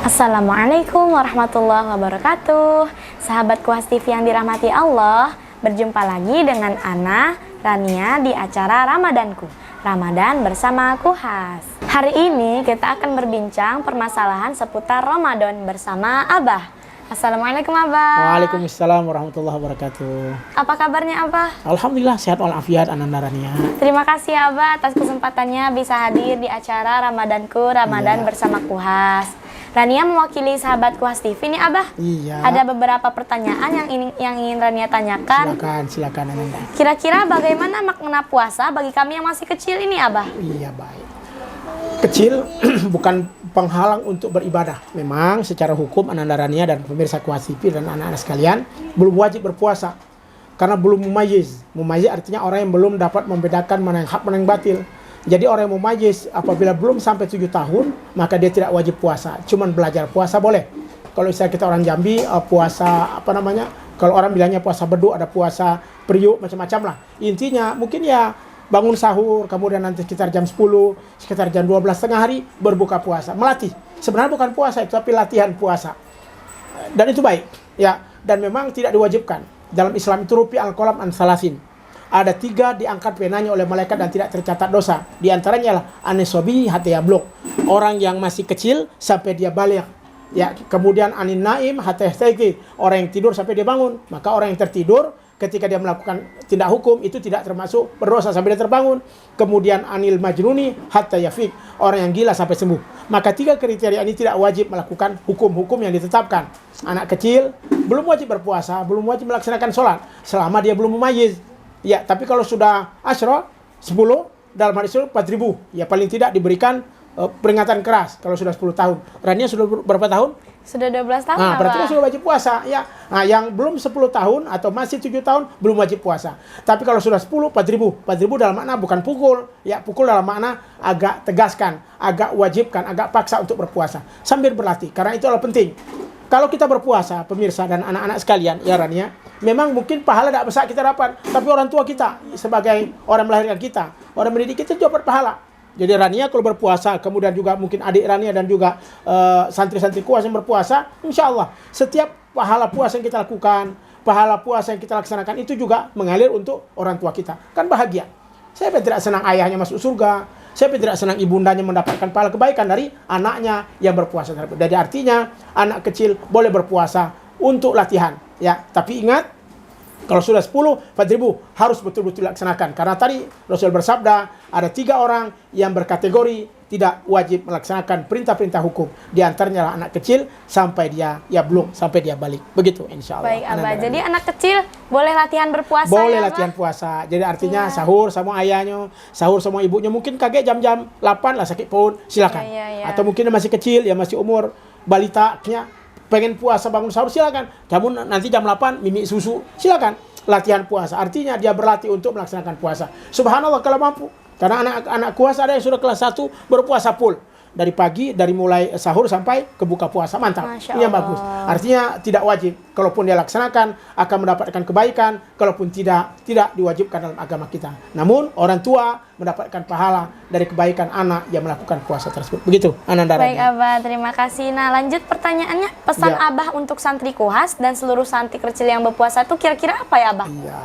Assalamualaikum warahmatullahi wabarakatuh. Sahabat Kuhas TV yang dirahmati Allah, berjumpa lagi dengan Ana Rania di acara Ramadanku, Ramadan bersama Kuhas. Hari ini kita akan berbincang permasalahan seputar Ramadan bersama Abah. Assalamualaikum Abah. Waalaikumsalam warahmatullahi wabarakatuh. Apa kabarnya Abah? Alhamdulillah sehat walafiat Ananda Rania. Terima kasih Abah atas kesempatannya bisa hadir di acara Ramadanku, Ramadan bersama Kuhas. Rania mewakili sahabat Kuhas TV nih Abah. Iya. Ada beberapa pertanyaan yang ingin Rania tanyakan. Silakan Ananda. Kira-kira bagaimana makna puasa bagi kami yang masih kecil ini Abah? Iya, baik. Kecil bukan penghalang untuk beribadah. Memang secara hukum Ananda Rania dan pemirsa Kuhas TV dan anak-anak sekalian belum wajib berpuasa karena belum mumayyiz. Mumayyiz artinya orang yang belum dapat membedakan mana yang hak mana yang batil. Jadi orang yang mumayyiz apabila belum sampai 7 tahun maka dia tidak wajib puasa. Cuman belajar puasa boleh. Kalau misalnya kita orang Jambi puasa kalau orang bilangnya puasa beduk, ada puasa periuk, macam-macam lah. Intinya mungkin ya bangun sahur, kemudian nanti sekitar jam 10, sekitar jam 12 tengah hari berbuka puasa. Melatih. Sebenarnya bukan puasa itu, tapi latihan puasa. Dan itu baik. Ya. Dan memang tidak diwajibkan. Dalam Islam itu rupi al-qalam an salasin. Ada 3 diangkat penanya oleh malaikat dan tidak tercatat dosa. Di antaranya lah anisobi hatta yablugh. Orang yang masih kecil sampai dia balik. Ya, kemudian anin naim hatta yastayqi. Orang yang tidur sampai dia bangun. Maka orang yang tertidur ketika dia melakukan tindak hukum itu tidak termasuk berdosa sampai dia terbangun. Kemudian anil majnuni hatta yafiq, orang yang gila sampai sembuh. Maka 3 kriteria ini tidak wajib melakukan hukum-hukum yang ditetapkan. Anak kecil belum wajib berpuasa, belum wajib melaksanakan sholat selama dia belum mumayyiz. Ya, tapi kalau sudah asyra 10, dalam hadis itu 4.000, ya paling tidak diberikan peringatan keras kalau sudah 10 tahun. Rania sudah berapa tahun? Sudah 12 tahun. Nah, berarti kan sudah wajib puasa, ya. Nah, yang belum 10 tahun atau masih 7 tahun belum wajib puasa. Tapi kalau sudah 10, 4.000. 4.000 dalam makna bukan pukul, ya pukul dalam makna agak tegaskan, agak wajibkan, agak paksa untuk berpuasa sambil berlatih. Karena itu adalah penting. Kalau kita berpuasa, pemirsa dan anak-anak sekalian, ya Rania, memang mungkin pahala tidak besar kita dapat, tapi orang tua kita sebagai orang melahirkan kita, orang mendidik kita juga dapat pahala. Jadi Rania kalau berpuasa, kemudian juga mungkin adik Rania dan juga santri-santri Kuhas yang berpuasa, insya Allah setiap pahala puasa yang kita lakukan, pahala puasa yang kita laksanakan itu juga mengalir untuk orang tua kita. Kan bahagia. Siapa yang tidak senang ayahnya masuk surga? Siapa yang tidak senang ibundanya mendapatkan pahala kebaikan dari anaknya yang berpuasa? Jadi artinya anak kecil boleh berpuasa untuk latihan, ya. Tapi ingat, kalau sudah 10, 4.000 harus betul-betul dilaksanakan. Karena tadi Rasul bersabda, ada 3 orang yang berkategori tidak wajib melaksanakan perintah-perintah hukum. Di antaranya anak kecil sampai dia belum sampai dia balik. Begitu insya Allah. Baik Abah, jadi anak kecil boleh latihan berpuasa. Boleh ya, latihan puasa. Jadi artinya sahur sama ayahnya, sahur sama ibunya. Mungkin kaget jam-jam 8 lah sakit perut, silakan. Atau mungkin masih kecil, ya masih umur balitanya, pengen puasa bangun sahur, silakan. Kamu nanti jam 8 mimik susu, silakan. Latihan puasa artinya dia berlatih untuk melaksanakan puasa. Subhanallah kalau mampu. Karena anak-anak Kuhas ada yang sudah kelas 1 berpuasa full. Dari pagi, dari mulai sahur sampai ke buka puasa. Mantap. Ini yang bagus. Artinya tidak wajib. Kalaupun dia laksanakan akan mendapatkan kebaikan. Kalaupun tidak diwajibkan dalam agama kita. Namun orang tua mendapatkan pahala dari kebaikan anak yang melakukan puasa tersebut. Begitu Ananda. Baik Abah, terima kasih. Nah lanjut pertanyaannya, pesan Abah untuk santri Kuhas dan seluruh santri kecil yang berpuasa itu kira-kira apa ya Abah? Iya.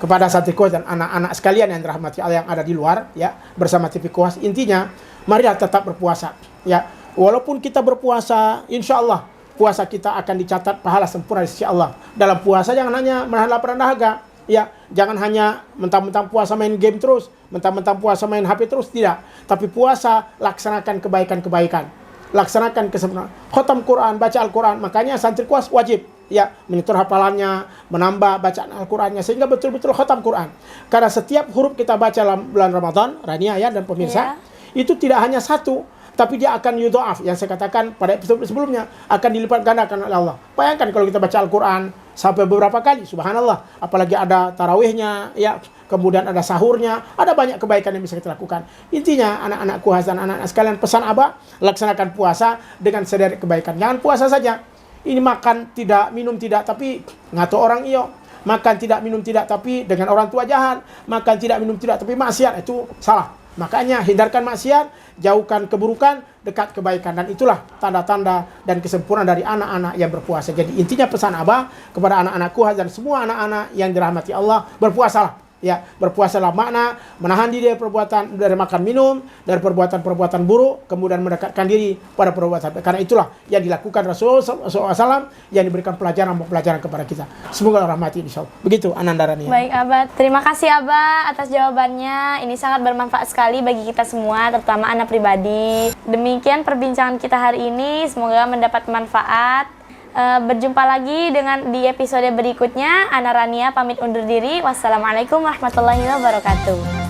Kepada santri Kuhas dan anak-anak sekalian yang dirahmati Allah yang ada di luar, ya, bersama TV Kuhas, intinya marilah tetap berpuasa, ya. Walaupun kita berpuasa, insya Allah puasa kita akan dicatat pahala sempurna di sisi Allah. Dalam puasa jangan hanya menahan lapar dan dahaga, ya. Jangan hanya mentang-mentang puasa main game terus, mentang-mentang puasa main HP terus, tidak. Tapi puasa laksanakan kebaikan-kebaikan, laksanakan kesempurnaan. Khatam Quran, baca Al-Quran. Makanya santri Kuhas wajib, ya, menyetor hafalannya, menambah bacaan Al-Qurannya sehingga betul-betul khatam Quran. Karena setiap huruf kita baca dalam bulan Ramadan, Rania ya dan pemirsa, itu tidak hanya 1, tapi dia akan yudha'af, yang saya katakan pada episode sebelumnya, akan dilipat gandakan oleh Allah. Bayangkan kalau kita baca Al-Quran sampai beberapa kali, subhanallah, apalagi ada tarawihnya, ya, kemudian ada sahurnya, ada banyak kebaikan yang bisa kita lakukan. Intinya anak-anak Kuhas dan anak-anak sekalian, pesan Abah, laksanakan puasa dengan sederet kebaikan. Jangan puasa saja. Ini makan tidak, minum tidak, tapi ngatur orang iyo. Makan tidak, minum tidak, tapi dengan orang tua jahat. Makan tidak, minum tidak, tapi maksiat, itu salah. Makanya hindarkan maksiat, jauhkan keburukan, dekat kebaikan. Dan itulah tanda-tanda dan kesempurnaan dari anak-anak yang berpuasa. Jadi intinya pesan Abah kepada anak-anakku dan semua anak-anak yang dirahmati Allah, berpuasalah. Ya, berpuasalah makna menahan diri dari perbuatan, dari makan minum, dari perbuatan-perbuatan buruk, kemudian mendekatkan diri pada perbuatan. Karena itulah yang dilakukan Rasulullah SAW yang diberikan pelajaran kepada kita. Semoga rahmati insyaallah. Begitu Ananda Rania. Baik Abah, terima kasih Abah atas jawabannya. Ini sangat bermanfaat sekali bagi kita semua, terutama anak pribadi. Demikian perbincangan kita hari ini, semoga mendapat manfaat. Berjumpa lagi di episode berikutnya. Ana Rania pamit undur diri. Wassalamualaikum warahmatullahi wabarakatuh.